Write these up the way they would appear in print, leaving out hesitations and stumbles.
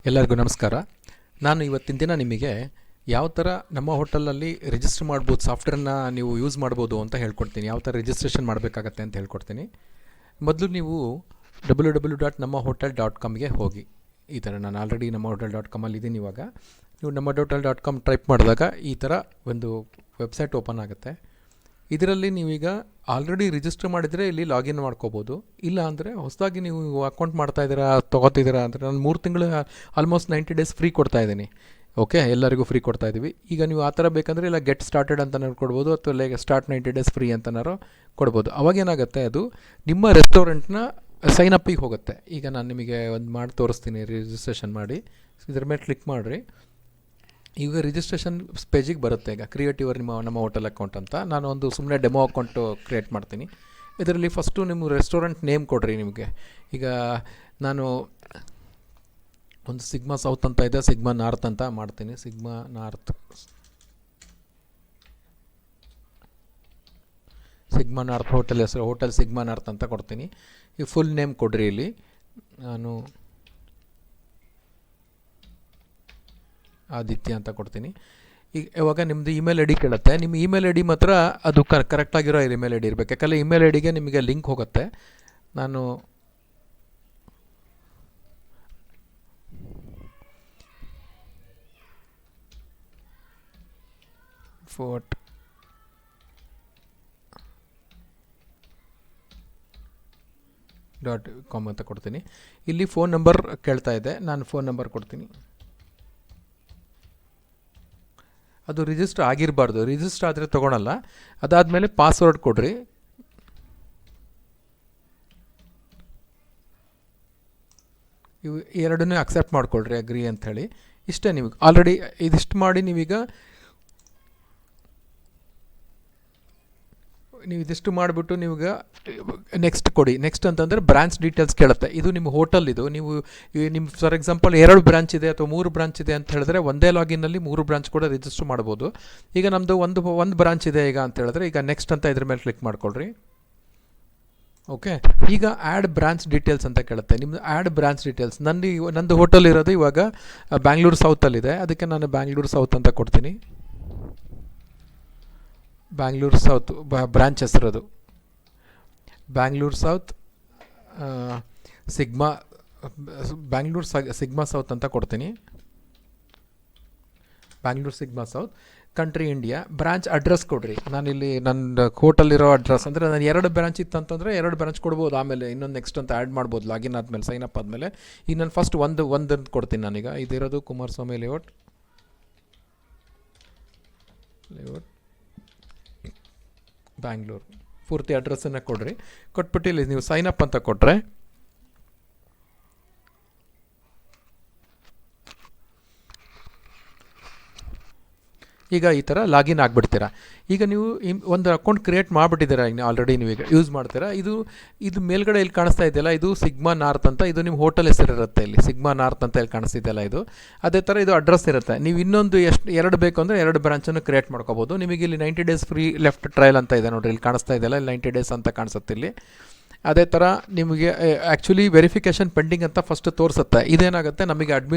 ಎಲ್ಲರಿಗೂ ನಮಸ್ಕಾರ. ನಾನು ಇವತ್ತಿನ ದಿನ ನಿಮಗೆ ಯಾವ ಥರ ನಮ್ಮ ಹೋಟೆಲಲ್ಲಿ ರಿಜಿಸ್ಟರ್ ಮಾಡ್ಬೋದು, ಸಾಫ್ಟ್ವೇರ್ನ ನೀವು ಯೂಸ್ ಮಾಡ್ಬೋದು ಅಂತ ಹೇಳ್ಕೊಡ್ತೀನಿ. ಯಾವ ಥರ ರಿಜಿಸ್ಟ್ರೇಷನ್ ಮಾಡಬೇಕಾಗತ್ತೆ ಅಂತ ಹೇಳ್ಕೊಡ್ತೀನಿ. ಮೊದಲು ನೀವು www.nammahotel.comಗೆ ಹೋಗಿ. ಈ ಥರ ನಾನು ಆಲ್ರೆಡಿ nammahotel.comಲ್ಲಿ ಇದ್ದೀನಿ. ಇವಾಗ ನೀವು nammahotel.com ಟೈಪ್ ಮಾಡಿದಾಗ ಈ ಥರ ಒಂದು ವೆಬ್ಸೈಟ್ ಓಪನ್ ಆಗುತ್ತೆ. ಇದರಲ್ಲಿ ನೀವೀಗ ಆಲ್ರೆಡಿ ರಿಜಿಸ್ಟರ್ ಮಾಡಿದರೆ ಇಲ್ಲಿ ಲಾಗಿನ್ ಮಾಡ್ಕೋಬೋದು. ಇಲ್ಲ ಅಂದರೆ ಹೊಸದಾಗಿ ನೀವು ಅಕೌಂಟ್ ಮಾಡ್ತಾಯಿದ್ದೀರಾ, ತೊಗೋತಿದ್ದೀರಾ ಅಂದರೆ ನಾನು 3 ತಿಂಗಳು ಆಲ್ಮೋಸ್ಟ್ 90 ಡೇಸ್ ಫ್ರೀ ಕೊಡ್ತಾಯಿದ್ದೀನಿ. ಓಕೆ, ಎಲ್ಲರಿಗೂ ಫ್ರೀ ಕೊಡ್ತಾಯಿದ್ದೀವಿ. ಈಗ ನೀವು ಆ ಥರ ಬೇಕಂದರೆ ಇಲ್ಲ ಗೆಟ್ ಸ್ಟಾರ್ಟೆಡ್ ಅಂತನಾರು ಕೊಡ್ಬೋದು, ಅಥವಾ ಲೈಕ್ ಸ್ಟಾರ್ಟ್ 90 ಡೇಸ್ ಫ್ರೀ ಅಂತನಾರು ಕೊಡ್ಬೋದು. ಅವಾಗೇನಾಗುತ್ತೆ, ಅದು ನಿಮ್ಮ ರೆಸ್ಟೋರೆಂಟ್ನ ಸೈನ್ ಅಪ್ಪಿಗೆ ಹೋಗುತ್ತೆ. ಈಗ ನಾನು ನಿಮಗೆ ಒಂದು ಮಾಡಿ ತೋರಿಸ್ತೀನಿ. ರಿಜಿಸ್ಟ್ರೇಷನ್ ಮಾಡಿ ಇದ್ರ ಮೇಲೆ ಕ್ಲಿಕ್ ಮಾಡಿರಿ. ಈಗ ರಿಜಿಸ್ಟ್ರೇಷನ್ ಪೇಜಿಗೆ ಬರುತ್ತೆ. ಈಗ ಕ್ರಿಯೇಟ್ ಯುವರ್ ನಮ್ಮ ಹೋಟೆಲ್ ಅಕೌಂಟ್ ಅಂತ ನಾನು ಒಂದು ಸುಮ್ಮನೆ ಡೆಮೋ ಅಕೌಂಟು ಕ್ರಿಯೇಟ್ ಮಾಡ್ತೀನಿ. ಇದರಲ್ಲಿ ಫಸ್ಟು ನಿಮ್ಮ ರೆಸ್ಟೋರೆಂಟ್ ನೇಮ್ ಕೊಡ್ರಿ. ನಿಮಗೆ ಈಗ ನಾನು ಒಂದು ಸಿಗ್ಮಾ ಸೌತ್ ಅಂತ ಇದೆ, ಸಿಗ್ಮಾ ನಾರ್ತ್ ಅಂತ ಮಾಡ್ತೀನಿ. ಸಿಗ್ಮಾ ನಾರ್ತ್ ಹೋಟೆಲ್ ಹೆಸರು ಹೋಟೆಲ್ ಸಿಗ್ಮಾ ನಾರ್ತ್ ಅಂತ ಕೊಡ್ತೀನಿ. ಈ ಫುಲ್ ನೇಮ್ ಕೊಡ್ರಿ. ಇಲ್ಲಿ ನಾನು ಆದಿತ್ಯ ಅಂತ ಕೊಡ್ತೀನಿ. ಈಗ ಇವಾಗ ನಿಮ್ಮದು ಇಮೇಲ್ ಐ ಡಿ ಕೇಳುತ್ತೆ. ನಿಮ್ಮ ಇಮೇಲ್ ಐ ಡಿ ಮಾತ್ರ ಅದು ಕರೆಕ್ಟಾಗಿರೋ ಇಮೇಲ್ ಐ ಡಿ ಇರಬೇಕು. ಯಾಕಂದರೆ ಇಮೇಲ್ ಐ ಡಿಗೆ ನಿಮಗೆ ಲಿಂಕ್ ಹೋಗುತ್ತೆ. ನಾನು .com ಅಂತ ಕೊಡ್ತೀನಿ. ಇಲ್ಲಿ ಫೋನ್ ನಂಬರ್ ಕೇಳ್ತಾ ಇದೆ, ನಾನು ಫೋನ್ ನಂಬರ್ ಕೊಡ್ತೀನಿ. ಅದು ರಿಜಿಸ್ಟರ್ ಆಗಿರಬಾರ್ದು, ರಿಜಿಸ್ಟರ್ ಆದರೆ ತೊಗೊಳಲ್ಲ. ಅದಾದಮೇಲೆ ಪಾಸ್ವರ್ಡ್ ಕೊಡ್ರಿ. ಇವು ಎರಡನ್ನೂ ಅಕ್ಸೆಪ್ಟ್ ಮಾಡ್ಕೊಳ್ರಿ, ಅಗ್ರಿ ಅಂಥೇಳಿ. ಇಷ್ಟೇ. ನೀವು ಆಲ್ರೆಡಿ ಇದಿಷ್ಟು ಮಾಡಿ ನೀವು ಇದಿಷ್ಟು ಮಾಡಿಬಿಟ್ಟು ನೀವೀಗ ನೆಕ್ಸ್ಟ್ ಕೊಡಿ. ನೆಕ್ಸ್ಟ್ ಅಂತಂದರೆ ಬ್ರಾಂಚ್ ಡೀಟೇಲ್ಸ್ ಕೇಳುತ್ತೆ. ಇದು ನಿಮ್ಮ ಹೋಟೆಲ್. ಇದು ನೀವು ನಿಮ್ಮ ಫಾರ್ ಎಕ್ಸಾಂಪಲ್ 2 ಬ್ರಾಂಚ್ ಇದೆ ಅಥವಾ 3 ಬ್ರಾಂಚ್ ಇದೆ ಅಂತ ಹೇಳಿದ್ರೆ ಒಂದೇ ಲಾಗಿನ್ನಲ್ಲಿ 3 ಬ್ರಾಂಚ್ ಕೂಡ ರಿಜಿಸ್ಟರ್ ಮಾಡ್ಬೋದು. ಈಗ ನಮ್ಮದು ಒಂದು ಬ್ರಾಂಚ್ ಇದೆ ಈಗ ಅಂತ ಹೇಳಿದ್ರೆ ಈಗ ನೆಕ್ಸ್ಟ್ ಅಂತ ಇದ್ರ ಮೇಲೆ ಕ್ಲಿಕ್ ಮಾಡ್ಕೊಳ್ರಿ. ಓಕೆ, ಈಗ ಆ್ಯಡ್ ಬ್ರಾಂಚ್ ಡೀಟೇಲ್ಸ್ ಅಂತ ಕೇಳುತ್ತೆ. ನಿಮ್ಮದು ಆ್ಯಡ್ ಬ್ರಾಂಚ್ ಡೀಟೇಲ್ಸ್. ನಂದು ಹೋಟೆಲ್ ಇರೋದು ಇವಾಗ ಬ್ಯಾಂಗ್ಳೂರು ಸೌತಲ್ಲಿದೆ, ಅದಕ್ಕೆ ನಾನು ಬ್ಯಾಂಗ್ಳೂರು ಸೌತ್ ಅಂತ ಕೊಡ್ತೀನಿ. ಬ್ಯಾಂಗ್ಳೂರು ಸೌತ್ ಬ್ರಾಂಚ್ ಹೆಸರದು ಬ್ಯಾಂಗ್ಳೂರು ಸೌತ್ ಸಿಗ್ಮಾ ಸೌತ್ ಅಂತ ಕೊಡ್ತೀನಿ. Bangalore sigma south, country India. Branch address ಕೊಡ್ರಿ. ನಾನಿಲ್ಲಿ ನನ್ನ ಹೋಟೆಲಿರೋ ಅಡ್ರೆಸ್ ಅಂದರೆ ನಾನು 2 ಬ್ರಾಂಚ್ ಇತ್ತು ಅಂತಂದರೆ 2 ಬ್ರಾಂಚ್ ಕೊಡ್ಬೋದು. ಆಮೇಲೆ ಇನ್ನೊಂದು ನೆಕ್ಸ್ಟ್ ಅಂತ ಆ್ಯಡ್ ಮಾಡ್ಬೋದು ಲಾಗಿನ್ ಆದಮೇಲೆ, ಸೈನ್ ಅಪ್ ಆದಮೇಲೆ. ಈಗ ನಾನು ಫಸ್ಟ್ ಒಂದು ಕೊಡ್ತೀನಿ. ನಾನೀಗ ಇದಿರೋದು ಕುಮಾರಸ್ವಾಮಿ ಲೇಔಟ್ ಬ್ಯಾಂಗ್ಳೂರು. ಪೂರ್ತಿ ಅಡ್ರೆಸ್ಸನ್ನು ಕೊಡ್ರಿ. ಕೊಟ್ಬಿಟ್ಟು ಇಲ್ಲಿ ನೀವು ಸೈನ್ ಅಪ್ ಅಂತ ಕೊಟ್ಟರೆ ಈಗ ಈ ಥರ ಲಾಗಿನ್ ಆಗಿಬಿಡ್ತೀರಾ. ಈಗ ನೀವು ಒಂದು ಅಕೌಂಟ್ ಕ್ರಿಯೇಟ್ ಮಾಡಿಬಿಟ್ಟಿದ್ದೀರಾ. ಈಗ ಆಲ್ರೆಡಿ ನೀವೀಗ ಯೂಸ್ ಮಾಡ್ತೀರಾ. ಇದು ಮೇಲ್ಗಡೆ ಇಲ್ಲಿ ಕಾಣಿಸ್ತಾ ಇದೆಯಲ್ಲ, ಇದು ಸಿಗ್ಮಾ ನಾರ್ತ್ ಅಂತ. ಇದು ನಿಮ್ಮ ಹೋಟೆಲ್ ಹೆಸರು ಇರುತ್ತೆ. ಇಲ್ಲಿ ಸಿಗ್ಮಾ ನಾರ್ತ್ ಅಂತ ಇಲ್ಲಿ ಕಾಣಿಸ್ತಿದೆಯಲ್ಲ, ಇದು ಅದೇ ಥರ ಇದು ಅಡ್ರೆಸ್ ಇರುತ್ತೆ. ನೀವು ಇನ್ನೊಂದು 2 ಬೇಕು ಅಂದರೆ 2 ಬ್ರಾಂಚನ್ನು ಕ್ರಿಯೇಟ್ ಮಾಡ್ಕೋಬೋದು. ನಿಮಗೆ ಇಲ್ಲಿ 90 ಡೇಸ್ ಫ್ರೀ ಲೆಫ್ಟ್ ಟ್ರಯಲ್ ಅಂತ ಇದೆ ನೋಡಿರಿ. ಇಲ್ಲಿ ಕಾಣಿಸ್ತಾ ಇದೆಯಲ್ಲ, ಇಲ್ಲಿ 90 ಡೇಸ್ ಅಂತ ಕಾಣಿಸುತ್ತೆ ಇಲ್ಲಿ. ಅದೇ ಥರ ನಿಮಗೆ ಆ್ಯಕ್ಚುಲಿ ವೆರಿಫಿಕೇಷನ್ ಪೆಂಡಿಂಗ್ ಅಂತ ಫಸ್ಟ್ ತೋರಿಸುತ್ತೆ. ಇದೇನಾಗುತ್ತೆ, ನಮಗೆ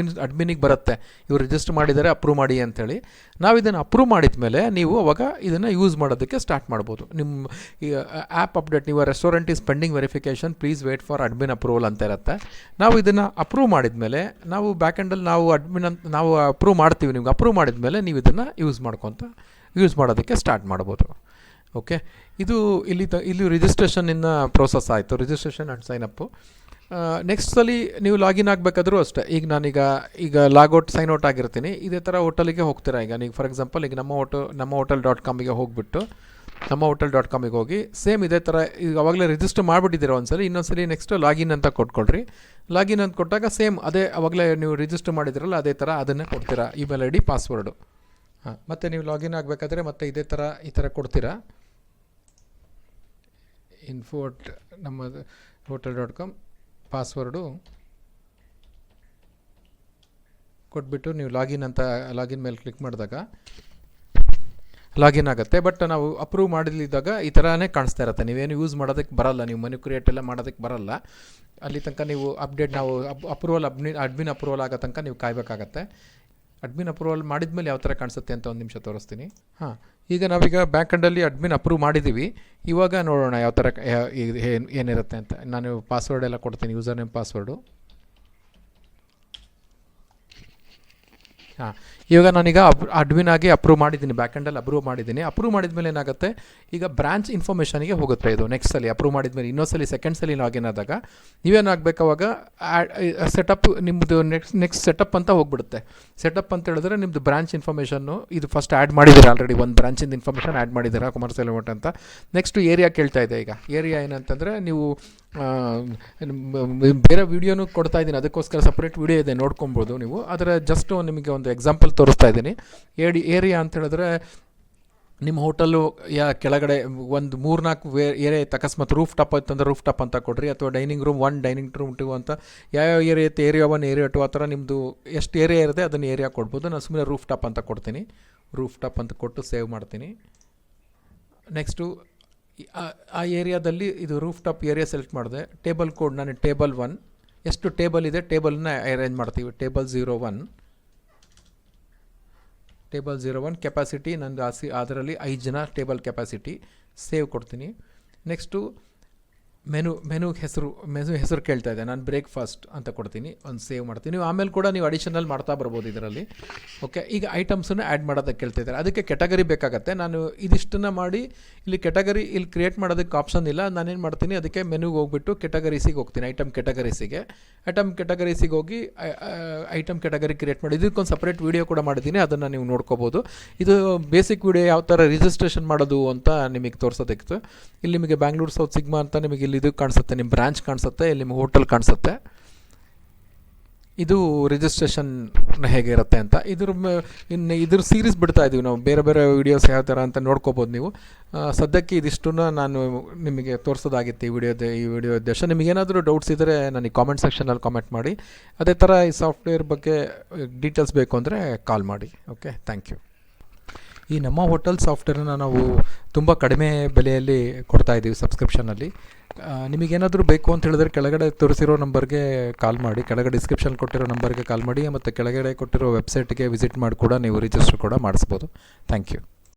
ಅಡ್ಮಿನಿಗೆ ಬರುತ್ತೆ, ಇವ್ರು ರಿಜಿಸ್ಟರ್ ಮಾಡಿದ್ದಾರೆ, ಅಪ್ರೂವ್ ಮಾಡಿ ಅಂಥೇಳಿ. ನಾವು ಇದನ್ನು ಅಪ್ರೂವ್ ಮಾಡಿದ ಮೇಲೆ ನೀವು ಅವಾಗ ಇದನ್ನು ಯೂಸ್ ಮಾಡೋದಕ್ಕೆ ಸ್ಟಾರ್ಟ್ ಮಾಡ್ಬೋದು. ನಿಮ್ಮ ಆ್ಯಪ್ ಅಪ್ಡೇಟ್, ನೀವು restaurant is pending verification, please wait for admin approval ಅಂತ ಇರುತ್ತೆ. ನಾವು ಇದನ್ನು ಅಪ್ರೂವ್ ಮಾಡಿದ ಮೇಲೆ ನಾವು ಬ್ಯಾಕೆಂಡಲ್ಲಿ ನಾವು ಅಪ್ರೂವ್ ಮಾಡ್ತೀವಿ. ನಿಮ್ಗೆ ಅಪ್ರೂವ್ ಮಾಡಿದ ಮೇಲೆ ನೀವು ಇದನ್ನು ಯೂಸ್ ಮಾಡೋದಕ್ಕೆ ಸ್ಟಾರ್ಟ್ ಮಾಡ್ಬೋದು. ಓಕೆ, ಇದು ಇಲ್ಲಿ ರಿಜಿಸ್ಟ್ರೇಷನಿಂದ ಪ್ರೋಸೆಸ್ ಆಯಿತು. Registration and sign up. Next ಸಲ ನೀವು ಲಾಗಿನ್ ಆಗಬೇಕಾದ್ರೂ ಅಷ್ಟೇ. ಈಗ ನಾನೀಗ ಲಾಗೌಟ್ ಸೈನ್ ಔಟ್ ಆಗಿರ್ತೀನಿ. ಇದೇ ಥರ ಹೋಟೆಲಿಗೆ ಹೋಗ್ತೀರಾ. ಈಗ ನೀವು ಫಾರ್ ಎಕ್ಸಾಂಪಲ್ ಈಗ nammahotel.comಗೆ ಹೋಗಿಬಿಟ್ಟು nammahotel.comಗೆ ಹೋಗಿ ಸೇಮ್ ಇದೇ ಥರ ಈಗ ಅವಾಗಲೇ ರಿಜಿಸ್ಟರ್ ಮಾಡಿಬಿಟ್ಟಿದ್ದೀರಾ ಒಂದ್ಸಲಿ. ಇನ್ನೊಂದ್ಸಲಿ ನೆಕ್ಸ್ಟ್ ಲಾಗಿನ್ ಅಂತ ಕೊಟ್ಕೊಳ್ರಿ. ಲಾಗಿನ್ ಅಂತ ಕೊಟ್ಟಾಗ ಸೇಮ್ ಅದೇ ಅವಾಗಲೇ ನೀವು ರಿಜಿಸ್ಟರ್ ಮಾಡಿದಿರಲ್ಲ ಅದೇ ಥರ ಅದನ್ನೇ ಕೊಡ್ತೀರಾ, ಇಮೇಲ್ ಐ ಡಿ, ಪಾಸ್ವರ್ಡು. ಮತ್ತು ನೀವು ಲಾಗಿನ್ ಆಗಬೇಕಾದ್ರೆ ಮತ್ತೆ ಈ ಥರ ಕೊಡ್ತೀರಾ. hotel.com ಪಾಸ್ವರ್ಡು ಕೊಟ್ಬಿಟ್ಟು ನೀವು ಲಾಗಿನ್ ಮೇಲೆ ಕ್ಲಿಕ್ ಮಾಡಿದಾಗ ಲಾಗಿನ್ ಆಗುತ್ತೆ. ಬಟ್ ನಾವು ಅಪ್ರೂವ್ ಮಾಡಲಿದ್ದಾಗ ಈ ಥರನೇ ಕಾಣಿಸ್ತಾ ಇರುತ್ತೆ. ನೀವೇನು ಯೂಸ್ ಮಾಡೋದಕ್ಕೆ ಬರಲ್ಲ, ನೀವು ಮೆನು ಕ್ರಿಯೇಟ್ ಎಲ್ಲ ಮಾಡೋದಕ್ಕೆ ಬರಲ್ಲ. ಅಲ್ಲಿ ತನಕ ನೀವು ಅಪ್ಡೇಟ್ ನಾವು ಅಪ್ರೂವಲ್ ಅಡ್ಮಿನ್ ಅಪ್ರೂವಲ್ ಆಗೋ ತನಕ ನೀವು ಕಾಯಬೇಕಾಗತ್ತೆ. ಅಡ್ಮಿನ್ ಅಪ್ರೂವಲ್ ಮಾಡಿದ್ಮೇಲೆ ಯಾವ ಥರ ಕಾಣಿಸುತ್ತೆ ಅಂತ ಒಂದು ನಿಮಿಷ ತೋರಿಸ್ತೀನಿ. ಹಾಂ, ಈಗ ನಾವೀಗ ಬ್ಯಾಕ್ ಎಂಡಲ್ಲಿ ಅಡ್ಮಿನ್ ಅಪ್ರೂವ್ ಮಾಡಿದ್ದೀವಿ. ಇವಾಗ ನೋಡೋಣ ಯಾವ ಥರ ಏನಿರುತ್ತೆ ಅಂತ. ನಾನು ಪಾಸ್ವರ್ಡ್ ಎಲ್ಲ ಕೊಡ್ತೀನಿ, ಯೂಸರ್ ನೇಮ್ ಪಾಸ್ವರ್ಡು. ಹಾಂ, ಇವಾಗ ನಾನೀಗ ಅಡ್ಮಿನ್ ಆಗಿ ಅಪ್ರೂವ್ ಮಾಡಿದ್ದೀನಿ, ಬ್ಯಾಕ್ ಎಂಡಲ್ಲಿ ಅಪ್ರೂವ್ ಮಾಡಿದ್ದೀನಿ. ಅಪ್ರೂವ್ ಮಾಡಿದ್ಮೇಲೆ ಏನಾಗುತ್ತೆ, ಈಗ ಬ್ರಾಂಚ್ ಇನ್ಫಾರ್ಮೇಷನಿಗೆ ಹೋಗುತ್ತೆ ಇದು. ನೆಕ್ಸ್ಟ್ ಸಲ ಅಪ್ರೂವ್ ಮಾಡಿದ್ಮೇಲೆ ಇನ್ನೊಂದ್ಸಲಿ ಸೆಕೆಂಡ್ ಸಲ ಲಾಗಿನ್ ಆದಾಗ ನೀವೇನಾಗಬೇಕು, ಅವಾಗ ಸೆಟಪ್ ನಿಮ್ಮದು ನೆಕ್ಸ್ಟ್ ಸೆಟಪ್ ಅಂತ ಹೋಗ್ಬಿಡುತ್ತೆ. ಸೆಟಪ್ ಅಂತ ಹೇಳಿದ್ರೆ ನಿಮ್ಮದು ಬ್ರಾಂಚ್ ಇನ್ಫಾರ್ಮೇಷನ್ನು ಇದು ಫಸ್ಟ್ ಆ್ಯಡ್ ಮಾಡಿದ್ದೀರಾ, ಆಲ್ರೆಡಿ ಒಂದು ಬ್ರಾಂಚಿಂದ ಇನ್ಫಾರ್ಮೇಷನ್ ಆ್ಯಡ್ ಮಾಡಿದ್ದೀರಾ, ಕಮರ್ಷಿಯಲ್ ಅಮೌಂಟ್ ಅಂತ. ನೆಕ್ಸ್ಟು ಏರಿಯಾ ಕೇಳ್ತಾ ಇದೆ. ಈಗ ಏರಿಯಾ ಏನಂತಂದರೆ ನೀವು ಬೇರೆ ವೀಡಿಯೋನು ಕೊಡ್ತಾ ಇದ್ದೀನಿ, ಅದಕ್ಕೋಸ್ಕರ ಸಪ್ರೇಟ್ ವೀಡಿಯೋ ಇದೆ, ನೋಡ್ಕೊಬೋದು ನೀವು. ಅದರ ಜಸ್ಟು ನಿಮಗೆ ಒಂದು ಎಕ್ಸಾಂಪಲ್ ತೋರಿಸ್ತಾ ಇದ್ದೀನಿ. ಏರಿಯಾ ಅಂತ ಹೇಳಿದ್ರೆ ನಿಮ್ಮ ಹೋಟೆಲ್ಲು ಕೆಳಗಡೆ ಒಂದು 3-4 ಏರಿಯಾ ಇತ್ತು, ಅಕಸ್ಮಾತ್ ರೂಫ್ ಟಾಪ್ ಇತ್ತಂದ್ರೆ ರೂಫ್ ಟಾಪ್ ಅಂತ ಕೊಡ್ರಿ, ಅಥವಾ ಡೈನಿಂಗ್ ರೂಮ್ 1, ಡೈನಿಂಗ್ ರೂಮ್ 2 ಅಂತ ಯಾವ್ಯಾವ ಏರಿಯಾ ಇತ್ತು, ಏರಿಯಾ 1, ಏರಿಯಾ 2 ಆ ಥರ ನಿಮ್ಮದು ಎಷ್ಟು ಏರಿಯಾ ಇರುತ್ತೆ ಅದನ್ನು ಏರಿಯಾ ಕೊಡ್ಬೋದು. ನಾನು ಸುಮ್ಮನೆ ರೂಫ್ ಟಾಪ್ ಅಂತ ಕೊಡ್ತೀನಿ. ರೂಫ್ ಟಾಪ್ ಅಂತ ಕೊಟ್ಟು ಸೇವ್ ಮಾಡ್ತೀನಿ. ನೆಕ್ಸ್ಟು ಆ ಏರಿಯಾದಲ್ಲಿ ಇದು ರೂಫ್ ಟಾಪ್ ಏರಿಯಾ ಸೆಲೆಕ್ಟ್ ಮಾಡಿದೆ. ಟೇಬಲ್ ಕೋಡ್ ನಾನು ಟೇಬಲ್ 1, ಎಷ್ಟು ಟೇಬಲ್ ಇದೆ ಟೇಬಲ್ನ ಅರೇಂಜ್ ಮಾಡ್ತೀವಿ. ಟೇಬಲ್ 01 ಕೆಪಾಸಿಟಿ ನಂದು ಅದರಲ್ಲಿ 5 ಜನ ಟೇಬಲ್ ಕೆಪಾಸಿಟಿ. ಸೇವ್ ಕೊಡ್ತೀನಿ. ನೆಕ್ಸ್ಟು ಮೆನು ಹೆಸರು ಕೇಳ್ತಾ ಇದೆ, ನಾನು ಬ್ರೇಕ್ಫಾಸ್ಟ್ ಅಂತ ಕೊಡ್ತೀನಿ, ಒಂದು ಸೇವ್ ಮಾಡ್ತೀನಿ. ನೀವು ಆಮೇಲೆ ಕೂಡ ನೀವು ಅಡಿಷನಲ್ ಮಾಡ್ತಾ ಬರ್ಬೋದು ಇದರಲ್ಲಿ. ಓಕೆ, ಈಗ ಐಟಮ್ಸನ್ನು ಆ್ಯಡ್ ಮಾಡೋದಕ್ಕೆ ಕೇಳ್ತಾ ಇದ್ದಾರೆ, ಅದಕ್ಕೆ ಕೆಟಗರಿ ಬೇಕಾಗತ್ತೆ. ನಾನು ಇದಿಷ್ಟನ್ನು ಮಾಡಿ ಇಲ್ಲಿ ಕೆಟಗರಿ ಇಲ್ಲಿ ಕ್ರಿಯೇಟ್ ಮಾಡೋದಕ್ಕೆ ಆಪ್ಷನ್ ಇಲ್ಲ. ನಾನೇನು ಮಾಡ್ತೀನಿ, ಅದಕ್ಕೆ ಮೆನುಗೆ ಹೋಗ್ಬಿಟ್ಟು ಕೆಟಗರೀಸಿಗೆ ಹೋಗ್ತೀನಿ, ಐಟಮ್ ಕೆಟಗರೀಸಿಗೆ ಹೋಗಿ ಐಟಮ್ ಕೆಟಗರಿ ಕ್ರಿಯೇಟ್ ಮಾಡಿ. ಇದಕ್ಕೊಂದು ಸಪ್ರೇಟ್ ವೀಡಿಯೋ ಕೂಡ ಮಾಡಿದ್ದೀನಿ, ಅದನ್ನು ನೀವು ನೋಡ್ಕೋಬೋದು. ಇದು ಬೇಸಿಕ್ ವೀಡಿಯೋ ಯಾವ ಥರ ರಿಜಿಸ್ಟ್ರೇಷನ್ ಮಾಡೋದು ಅಂತ ನಿಮಗೆ ತೋರಿಸೋದಕ್ಕೆ. ಇಲ್ಲಿ ನಿಮಗೆ ಬ್ಯಾಂಗ್ಳೂರ್ ಸೌತ್ ಸಿಗ್ಮಾ ಅಂತ ನಿಮಗೆ ಇಲ್ಲಿ ಇದು ಕಾಣಿಸುತ್ತೆ, ನಿಮ್ಮ ಬ್ರಾಂಚ್ ಕಾಣಿಸುತ್ತೆ, ಇಲ್ಲಿ ನಿಮ್ಮ ಹೋಟೆಲ್ ಕಾಣಿಸುತ್ತೆ. ಇದು ರಿಜಿಸ್ಟ್ರೇಷನ್ ಹೇಗಿರುತ್ತೆ ಅಂತ. ಇದ್ರ ಸೀರೀಸ್ ಬಿಡ್ತಾ ಇದ್ದೀವಿ ನಾವು, ಬೇರೆ ಬೇರೆ ವೀಡಿಯೋಸ್ ಯಾವ ಥರ ಅಂತ ನೋಡ್ಕೋಬೋದು ನೀವು. ಸದ್ಯಕ್ಕೆ ಇದಿಷ್ಟನ್ನು ನಾನು ನಿಮಗೆ ತೋರಿಸೋದಾಗಿತ್ತು ಈ ವಿಡಿಯೋ ಉದ್ದೇಶ. ನಿಮಗೇನಾದರೂ ಡೌಟ್ಸ್ ಇದ್ದರೆ ನನಗೆ ಕಾಮೆಂಟ್ ಸೆಕ್ಷನಲ್ಲಿ ಕಾಮೆಂಟ್ ಮಾಡಿ. ಅದೇ ಥರ ಈ ಸಾಫ್ಟ್ವೇರ್ ಬಗ್ಗೆ ಡೀಟೇಲ್ಸ್ ಬೇಕು ಅಂದರೆ ಕಾಲ್ ಮಾಡಿ. Okay, thank you. ಈ ನಮ್ಮ ಹೋಟೆಲ್ ಸಾಫ್ಟ್ವೇರನ್ನ ನಾವು ತುಂಬ ಕಡಿಮೆ ಬೆಲೆಯಲ್ಲಿ ಕೊಡ್ತಾ ಇದ್ದೀವಿ ಸಬ್ಸ್ಕ್ರಿಪ್ಷನಲ್ಲಿ. ನಿಮಗೇನಾದರೂ ಬೇಕು ಅಂತ ಹೇಳಿದ್ರೆ ಕೆಳಗಡೆ ತೋರಿಸಿರೋ ನಂಬರ್ಗೆ ಕಾಲ್ ಮಾಡಿ, ಕೆಳಗಡೆ ಡಿಸ್ಕ್ರಿಪ್ಷನ್ ಕೊಟ್ಟಿರೋ ನಂಬರ್ಗೆ ಕಾಲ್ ಮಾಡಿ, ಮತ್ತು ಕೆಳಗಡೆ ಕೊಟ್ಟಿರೋ ವೆಬ್ಸೈಟ್ಗೆ ವಿಸಿಟ್ ಮಾಡಿ ಕೂಡ ನೀವು ರಿಜಿಸ್ಟರ್ ಕೂಡ ಮಾಡಿಸ್ಬೋದು. Thank you.